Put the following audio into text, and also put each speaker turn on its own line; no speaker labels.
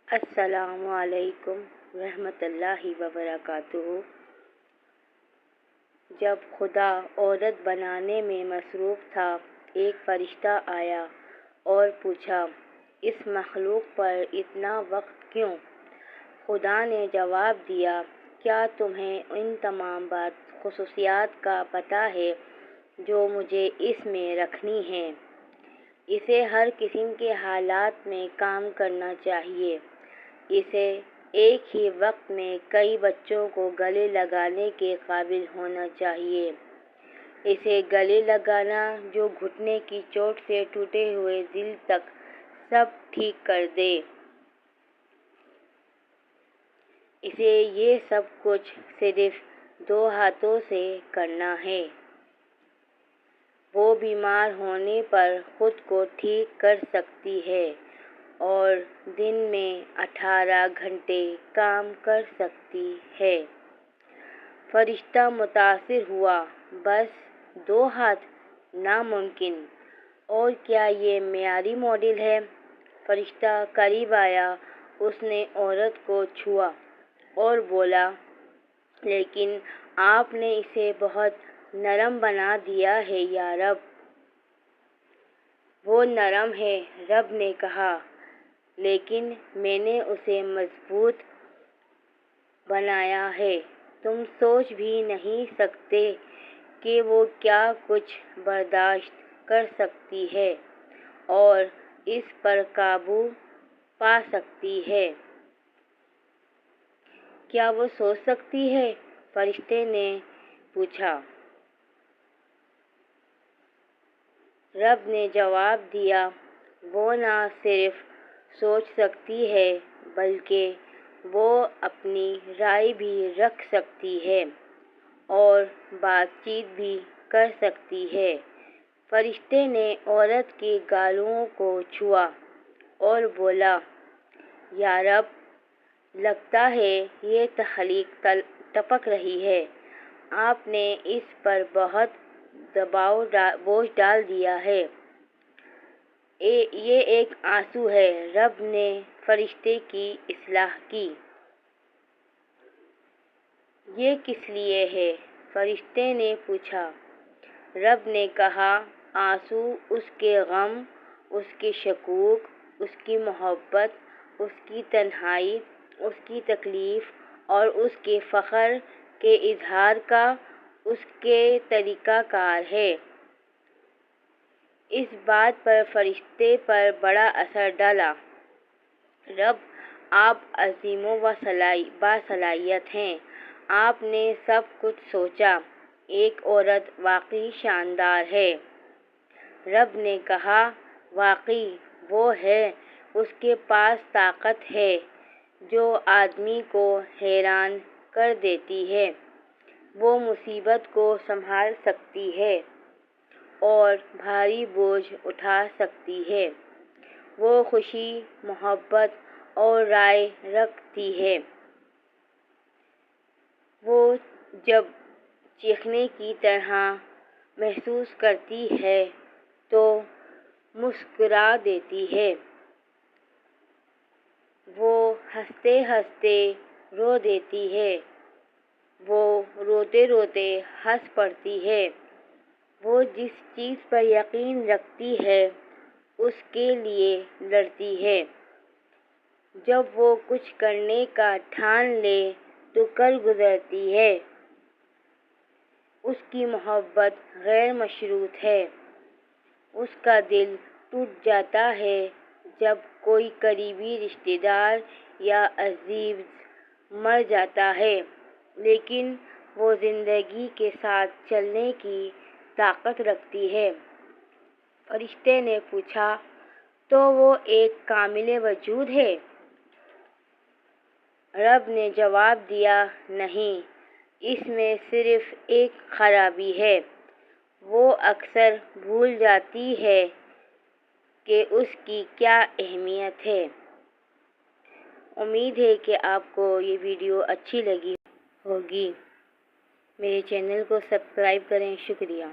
السلام علیکم ورحمۃ اللہ وبرکاتہ۔ جب خدا عورت بنانے میں مصروف تھا، ایک فرشتہ آیا اور پوچھا، اس مخلوق پر اتنا وقت کیوں؟ خدا نے جواب دیا، کیا تمہیں ان تمام خصوصیات کا پتہ ہے جو مجھے اس میں رکھنی ہیں؟ اسے ہر قسم کے حالات میں کام کرنا چاہیے۔ اسے ایک ہی وقت میں کئی بچوں کو گلے لگانے کے قابل ہونا چاہیے۔ اسے گلے لگانا جو گھٹنے کی چوٹ سے ٹوٹے ہوئے دل تک سب ٹھیک کر دے۔ اسے یہ سب کچھ صرف 2 ہاتھوں سے کرنا ہے۔ وہ بیمار ہونے پر خود کو ٹھیک کر سکتی ہے اور دن میں 18 گھنٹے کام کر سکتی ہے۔ فرشتہ متاثر ہوا، بس 2 ہاتھ؟ ناممکن! اور کیا یہ معیاری ماڈل ہے؟ فرشتہ قریب آیا، اس نے عورت کو چھوا اور بولا، لیکن آپ نے اسے بہت نرم بنا دیا ہے یا رب۔ وہ نرم ہے، رب نے کہا، لیکن میں نے اسے مضبوط بنایا ہے۔ تم سوچ بھی نہیں سکتے کہ وہ کیا کچھ برداشت کر سکتی ہے اور اس پر قابو پا سکتی ہے۔ کیا وہ سوچ سکتی ہے؟ فرشتے نے پوچھا۔ رب نے جواب دیا، وہ نہ صرف سوچ سکتی ہے بلکہ وہ اپنی رائے بھی رکھ سکتی ہے اور بات چیت بھی کر سکتی ہے۔ فرشتے نے عورت کے گالوں کو چھوا اور بولا، یا رب، لگتا ہے یہ تخلیق ٹپک رہی ہے۔ آپ نے اس پر بہت بوجھ ڈال دیا ہے۔ یہ ایک آنسو ہے۔ رب نے فرشتے کی اصلاح کی۔ یہ کس لیے ہے؟ فرشتے نے پوچھا۔ رب نے کہا، آنسو اس کے غم، اس کے شکوک، اس کی محبت، اس کی تنہائی، اس کی تکلیف اور اس کے فخر کے اظہار کا اس کے طریقہ کار ہے۔ اس بات پر فرشتے پر بڑا اثر ڈالا۔ رب، آپ عظیم و باصلاحیت ہیں۔ آپ نے سب کچھ سوچا۔ ایک عورت واقعی شاندار ہے۔ رب نے کہا، واقعی وہ ہے۔ اس کے پاس طاقت ہے جو آدمی کو حیران کر دیتی ہے۔ وہ مصیبت کو سنبھال سکتی ہے اور بھاری بوجھ اٹھا سکتی ہے۔ وہ خوشی، محبت اور رائے رکھتی ہے۔ وہ جب چیخنے کی طرح محسوس کرتی ہے تو مسکرا دیتی ہے۔ وہ ہنستے ہنستے رو دیتی ہے۔ وہ روتے روتے ہنس پڑتی ہے۔ وہ جس چیز پر یقین رکھتی ہے اس کے لیے لڑتی ہے۔ جب وہ کچھ کرنے کا ٹھان لے تو کر گزرتی ہے۔ اس کی محبت غیر مشروط ہے۔ اس کا دل ٹوٹ جاتا ہے جب کوئی قریبی رشتہ دار یا عزیز مر جاتا ہے، لیکن وہ زندگی کے ساتھ چلنے کی طاقت رکھتی ہے۔ فرشتے نے پوچھا، تو وہ ایک کامل وجود ہے؟ رب نے جواب دیا، نہیں، اس میں صرف ایک خرابی ہے۔ وہ اکثر بھول جاتی ہے کہ اس کی کیا اہمیت ہے۔ امید ہے کہ آپ کو یہ ویڈیو اچھی لگی ہوگی۔ میرے چینل کو سبسکرائب کریں۔ شکریہ۔